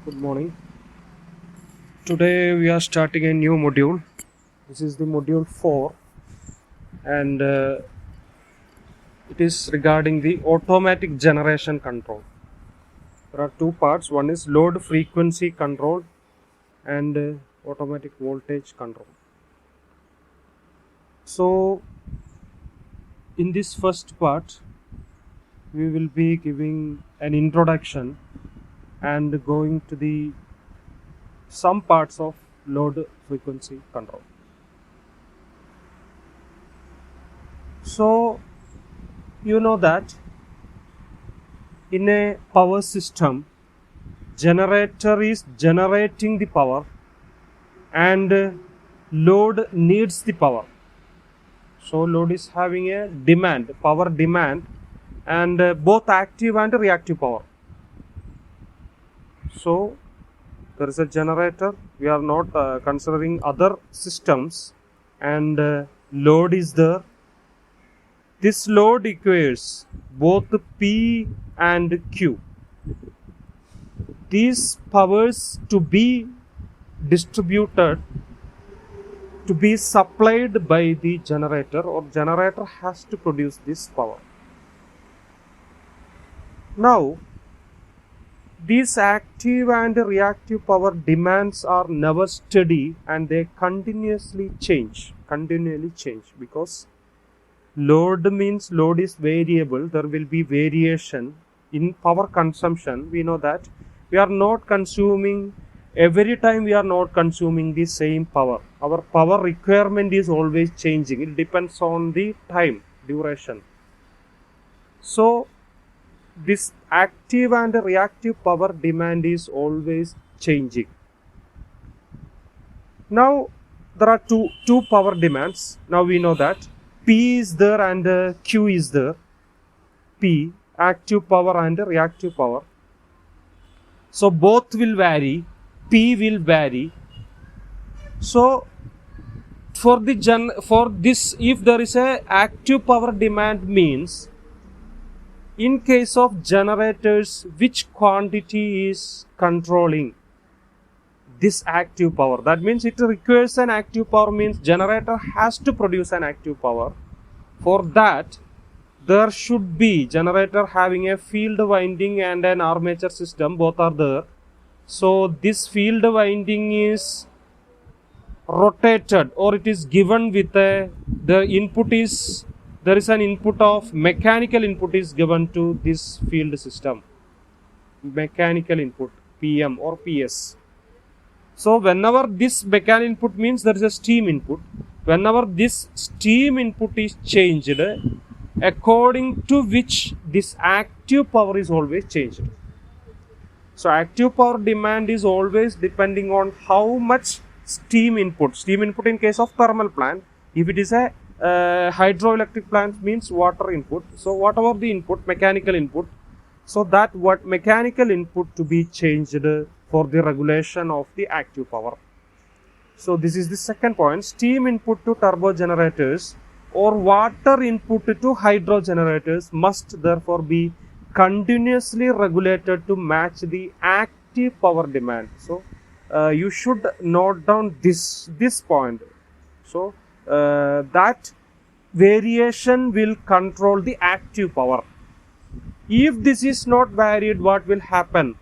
Good morning. Today we are starting a new module. This is the module 4 and it is regarding the automatic generation control. There are two parts. One is load frequency control and automatic voltage control. So in this first part we will be giving an introduction and going to the some parts of load frequency control. So you know that in a power system, generator is generating the power and load needs the power. So load is having a demand, power demand, and both active and reactive power. So there is a generator, we are not considering other systems, and load is there. This load requires both P and Q. These powers to be distributed, to be supplied by the generator, or generator has to produce this power. Now these active and reactive power demands are never steady and they continually change, because load means load is variable. There will be variation in power consumption. We know that we are not consuming every time, we are not consuming the same power. Our power requirement is always changing. It depends on the time duration. So this active and reactive power demand is always changing. Now there are two power demands. Now we know that P is there and Q is there. P, active power and reactive power. So both will vary. P will vary. So for this, if there is a active power demand, means in case of generators, which quantity is controlling this active power? That means it requires an active power, means generator has to produce an active power. For that, there should be generator having a field winding and an armature system, both are there. So this field winding is rotated, or it is given with the input is, there is an input of mechanical input is given to this field system, mechanical input, PM or PS. So whenever this mechanical input means there is a steam input, whenever this steam input is changed, according to which this active power is always changed. So active power demand is always depending on how much steam input in case of thermal plant. If it is a hydroelectric plant, means water input. So whatever the input, mechanical input, so that what mechanical input to be changed for the regulation of the active power. So this is the second point. Steam input to turbo generators or water input to hydro generators must therefore be continuously regulated to match the active power demand. So you should note down this point. So that variation will control the active power. If this is not varied, what will happen?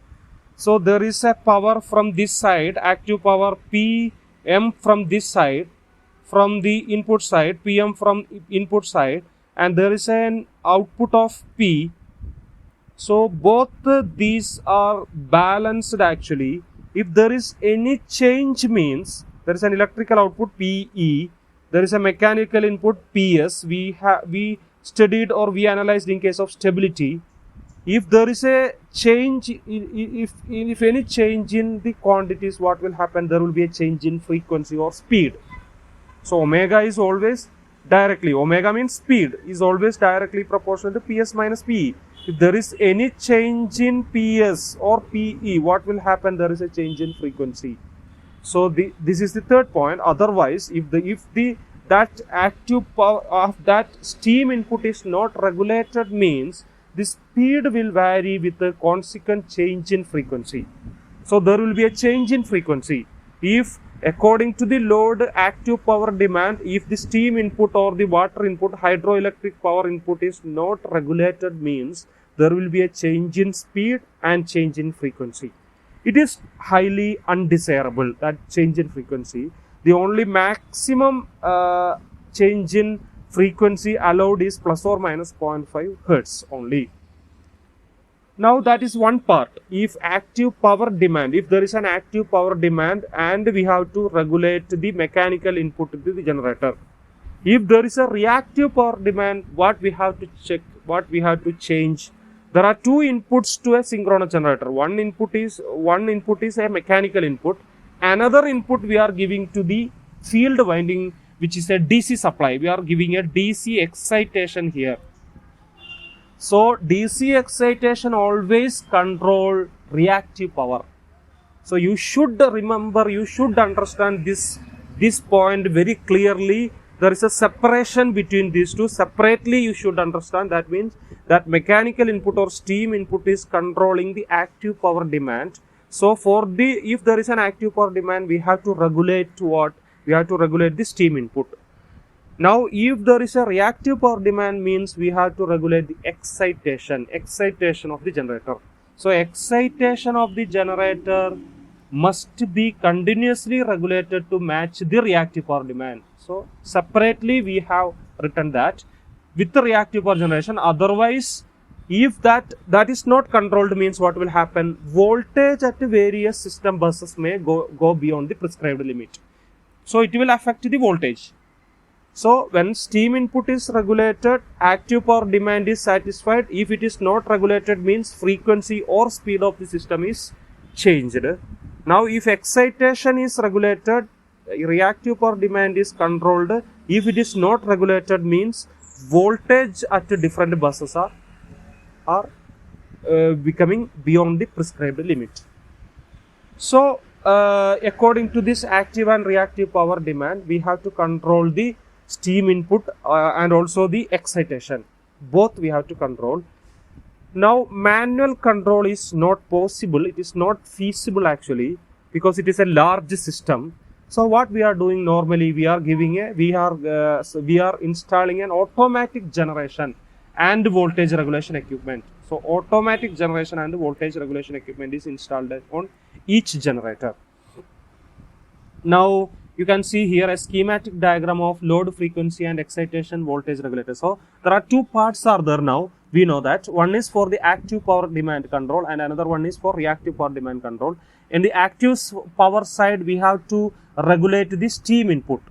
So there is a power from this side, active power PM from this side, from the input side, PM from input side, and there is an output of P. So both these are balanced actually. If there is any change, means there is an electrical output PE, there is a mechanical input PS. We studied or we analyzed in case of stability. If there is a change, if any change in the quantities, what will happen? There will be a change in frequency or speed. So omega is always directly, omega means speed, is always directly proportional to PS minus PE. If there is any change in PS or PE, what will happen? There is a change in frequency. So this is the third point. Otherwise, if that active power of that steam input is not regulated, means the speed will vary with a consequent change in frequency. So there will be a change in frequency. If according to the load active power demand, if the steam input or the water input, hydroelectric power input is not regulated, means there will be a change in speed and change in frequency. It is highly undesirable, that change in frequency. The only maximum change in frequency allowed is plus or minus 0.5 hertz only. Now that is one part. If active power demand, if there is an active power demand and we have to regulate the mechanical input to the generator. If there is a reactive power demand, what we have to check, what we have to change. There are two inputs to a synchronous generator. One input is a mechanical input. Another input we are giving to the field winding, which is a DC supply. We are giving a DC excitation here. So DC excitation always control reactive power. So you should remember, you should understand this point very clearly. There is a separation between these two. Separately you should understand. That means that mechanical input or steam input is controlling the active power demand. So if there is an active power demand, we have to regulate what? We have to regulate the steam input. Now, if there is a reactive power demand, means we have to regulate the excitation of the generator. So, excitation of the generator must be continuously regulated to match the reactive power demand. So, separately we have written that with the reactive power generation. Otherwise, if that is not controlled, means what will happen? Voltage at various system buses may go beyond the prescribed limit. So, it will affect the voltage. So, when steam input is regulated, active power demand is satisfied. If it is not regulated, means frequency or speed of the system is changed. Now, if excitation is regulated, reactive power demand is controlled. If it is not regulated, means voltage at different buses are becoming beyond the prescribed limit. So, according to this active and reactive power demand, we have to control the steam input and also the excitation. Both we have to control. Now, manual control is not possible. It is not feasible actually, because it is a large system. So, what we are doing normally, we are installing an automatic generation and voltage regulation equipment. So, automatic generation and voltage regulation equipment is installed on each generator. Now, you can see here a schematic diagram of load, frequency and excitation voltage regulator. So, there are two parts are there now. We know that one is for the active power demand control and another one is for reactive power demand control. In the active power side, we have to regulate the steam input.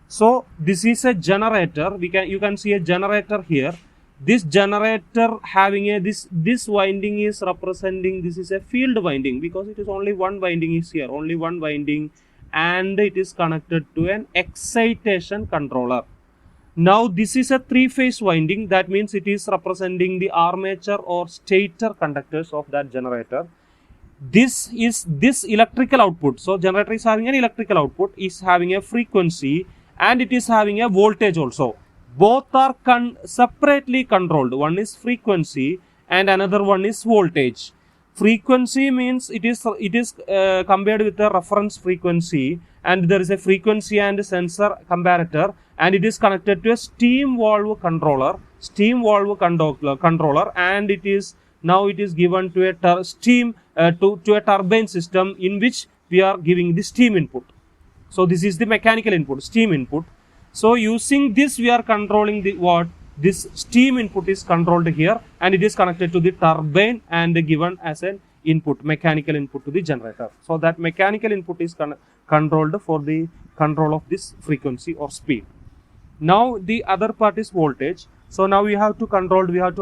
So, this is a generator. You can see a generator here. This generator having this winding is representing, this is a field winding, because it is only one winding is here, only one winding, and it is connected to an excitation controller. Now, this is a three-phase winding. That means it is representing the armature or stator conductors of that generator. This is this electrical output. So, generator is having an electrical output, is having a frequency, and it is having a voltage also. Both are separately controlled. One is frequency and another one is voltage. Frequency means it is compared with the reference frequency, and there is a frequency and sensor comparator, and it is connected to a steam valve controller, and it is given to a to a turbine system in which we are giving the steam input. So, this is the mechanical input, steam input. So, using this we are controlling this steam input is controlled here, and it is connected to the turbine and given as an input, mechanical input to the generator. So, that mechanical input is controlled for the control of this frequency or speed. Now, the other part is voltage. So, now we have to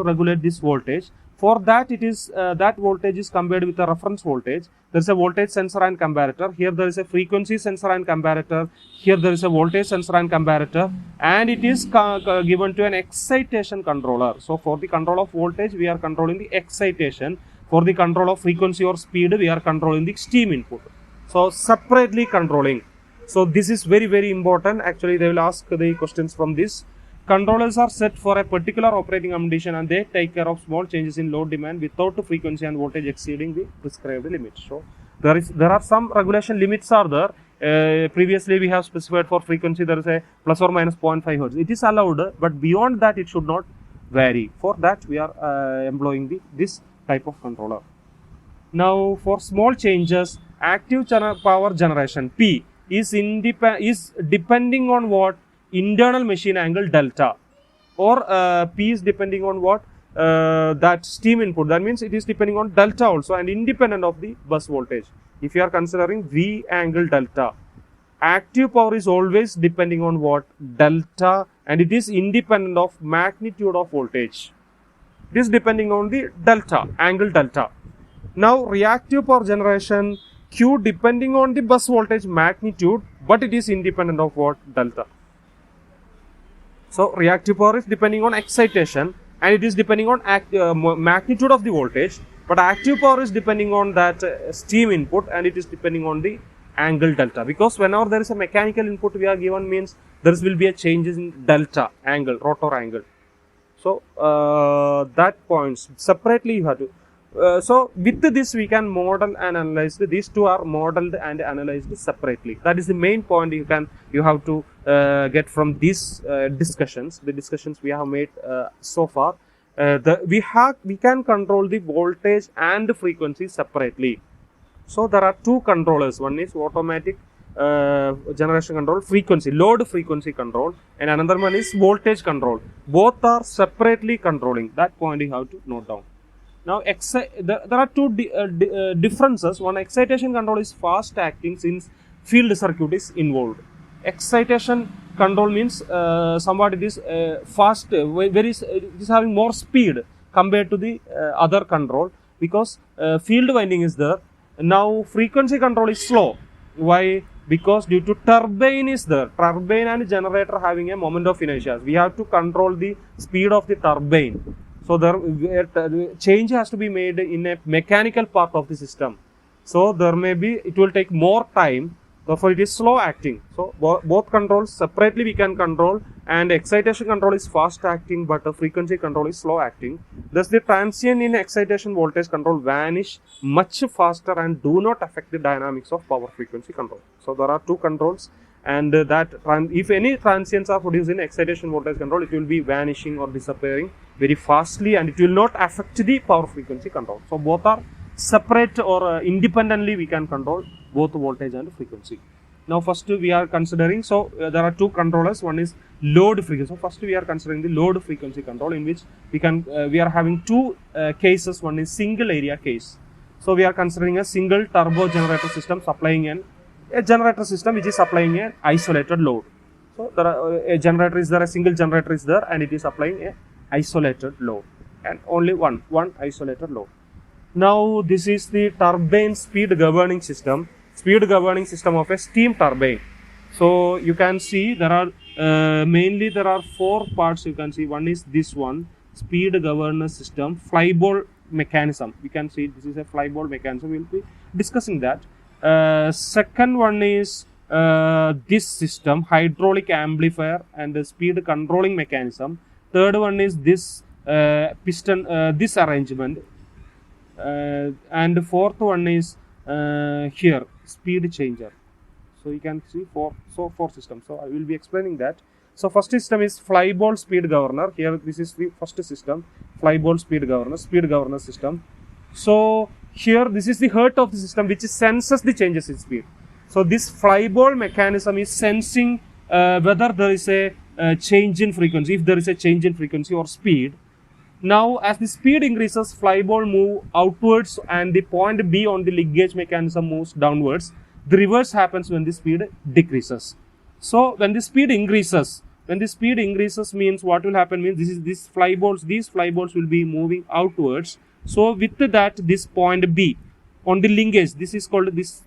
regulate this voltage. For that, it is that voltage is compared with the reference voltage. There is a voltage sensor and comparator. Here there is a frequency sensor and comparator. Here there is a voltage sensor and comparator, and it is given to an excitation controller. So, for the control of voltage, we are controlling the excitation. For the control of frequency or speed, we are controlling the steam input. So, separately controlling. So, this is very, very important. Actually, they will ask the questions from this. Controllers are set for a particular operating condition, and they take care of small changes in load demand without the frequency and voltage exceeding the prescribed limit. So, there are some regulation limits are there. Previously we have specified for frequency there is a plus or minus 0.5 hertz. It is allowed, but beyond that it should not vary. For that we are employing this type of controller. Now for small changes, active power generation P is depending on what? Internal machine angle delta, or P is depending on what? That steam input. That means it is depending on delta also and independent of the bus voltage. If you are considering V angle delta, active power is always depending on what? Delta, and it is independent of magnitude of voltage. It is depending on the delta, angle delta. Now reactive power generation Q depending on the bus voltage magnitude, but it is independent of what? Delta. So reactive power is depending on excitation and it is depending on magnitude of the voltage, but active power is depending on that steam input and it is depending on the angle delta, because whenever there is a mechanical input we are given means there will be a changes in delta angle, rotor angle. So that points separately you have to. So with this we can model and analyze. These two are modeled and analyzed separately. That is the main point you have to get from these discussions. The discussions we have made so far. We can control the voltage and the frequency separately. So there are two controllers. One is automatic generation control, frequency, load frequency control, and another one is voltage control. Both are separately controlling. That point you have to note down. Now there are two differences. One, excitation control is fast acting since field circuit is involved. Excitation control means somewhat it is fast, it is having more speed compared to the other control, because field winding is there. Now frequency control is slow. Why? Because due to turbine is there. Turbine and generator having a moment of inertia. We have to control the speed of the turbine. So there change has to be made in a mechanical part of the system. So it will take more time. Therefore it is slow acting. So both controls separately we can control, and excitation control is fast acting, but frequency control is slow acting. Thus the transient in excitation voltage control vanish much faster and do not affect the dynamics of power frequency control. So there are two controls, and if any transients are produced in excitation voltage control, it will be vanishing or disappearing very fastly, and it will not affect the power frequency control. So both are separate or independently we can control both voltage and frequency. Now first we are considering, there are two controllers. One is load frequency. So first we are considering the load frequency control, in which we are having two cases. One is single area case. So we are considering a single turbo generator system supplying a generator system which is supplying an isolated load. So there are, a generator is there, a single generator is there, and it is supplying a isolated load, and only one isolated load. Now this is the turbine speed governing system of a steam turbine. So you can see there are mainly there are four parts. You can see one is this one, speed governor system, flyball mechanism. You can see this is a flyball mechanism. We will be discussing that. Second one is this system, hydraulic amplifier and the speed controlling mechanism. Third one is this piston, this arrangement, and fourth one is here, speed changer. So you can see four systems. So I will be explaining that. So first system is flyball speed governor. Here this is the first system, flyball speed governor system. So here this is the heart of the system which senses the changes in speed. So this flyball mechanism is sensing whether there is a change in frequency, if there is a change in frequency or speed. Now as the speed increases, flyball move outwards and the point B on the linkage mechanism moves downwards. The reverse happens when the speed decreases. So when the speed increases means what will happen means these flyballs will be moving outwards. So with that, this point B on the linkage, this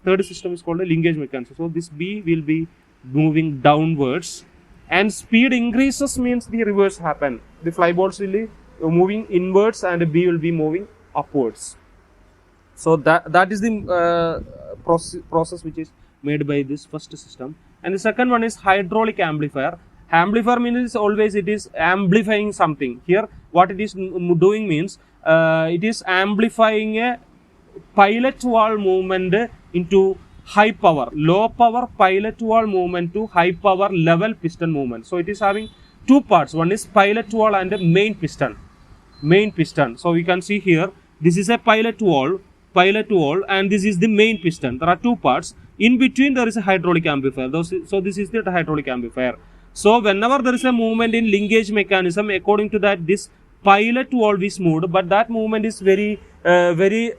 third system is called a linkage mechanism. So this B will be moving downwards, and speed increases means the reverse happen. The flyballs will be moving inwards and B will be moving upwards. So that is the process which is made by this first system. And the second one is hydraulic amplifier. Amplifier means always it is amplifying something. Here what it is doing means it is amplifying a pilot valve movement into high power, low power pilot wall movement to high power level piston movement. So it is having two parts. One is pilot wall and the main piston. So we can see here, this is a pilot wall, and this is the main piston. There are two parts. In between there is a hydraulic amplifier. So this is the hydraulic amplifier. So whenever there is a movement in linkage mechanism, according to that, this pilot wall is moved, but that movement is very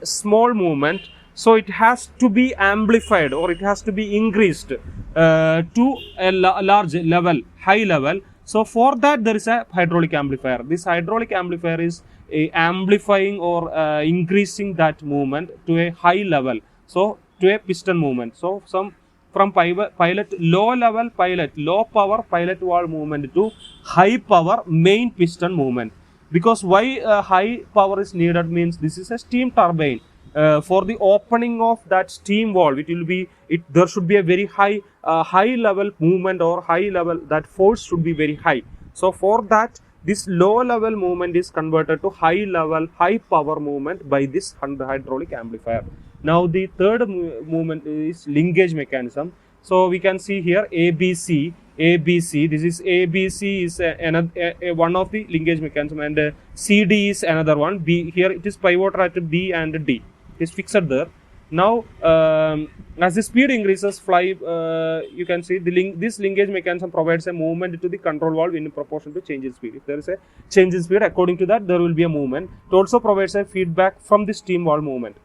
small movement. So it has to be amplified, or it has to be increased to a large level, high level. So for that there is a hydraulic amplifier. This hydraulic amplifier is amplifying or increasing that movement to a high level. So to a piston movement. So from low power pilot wall movement to high power main piston movement. Because why high power is needed means this is a steam turbine. For the opening of that steam valve, there should be a very high level movement, or high level, that force should be very high. So for that, this low level movement is converted to high level, high power movement by this hydraulic amplifier. Now the third movement is linkage mechanism. So we can see here ABC. This is ABC is one of the linkage mechanism, and CD is another one. B, here it is pivotal at B and D. It is fixed there. Now as the speed increases, you can see this linkage mechanism provides a movement to the control valve in proportion to change in speed. If there is a change in speed, according to that there will be a movement. It also provides a feedback from the steam valve movement.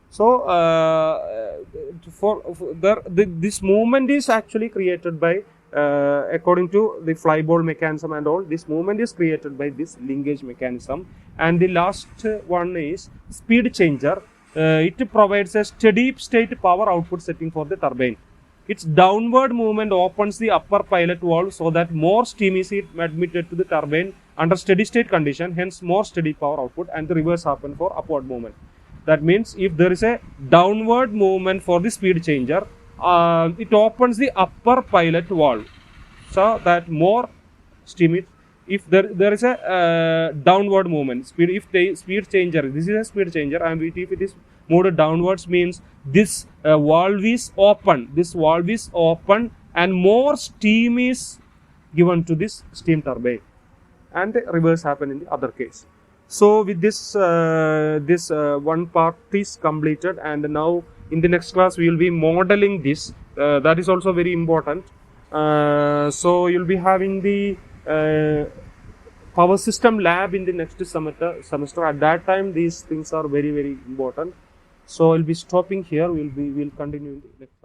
So this movement is actually created by according to the fly ball mechanism and all. This movement is created by this linkage mechanism. And the last one is speed changer. It provides a steady state power output setting for the turbine. Its downward movement opens the upper pilot valve so that more steam is admitted to the turbine under steady state condition, hence more steady power output, and the reverse happen for upward movement. That means if there is a downward movement for the speed changer, it opens the upper pilot valve so that more steam is. If there is a downward movement, if the speed changer, this is a speed changer, and if it is moved downwards, means this valve is open. This valve is open, and more steam is given to this steam turbine, and the reverse happen in the other case. So with this, one part is completed, and now in the next class we will be modeling this. That is also very important. So you'll be having the power system lab in the next semester. At that time these things are very important. So I'll be stopping here. We'll continue in the next.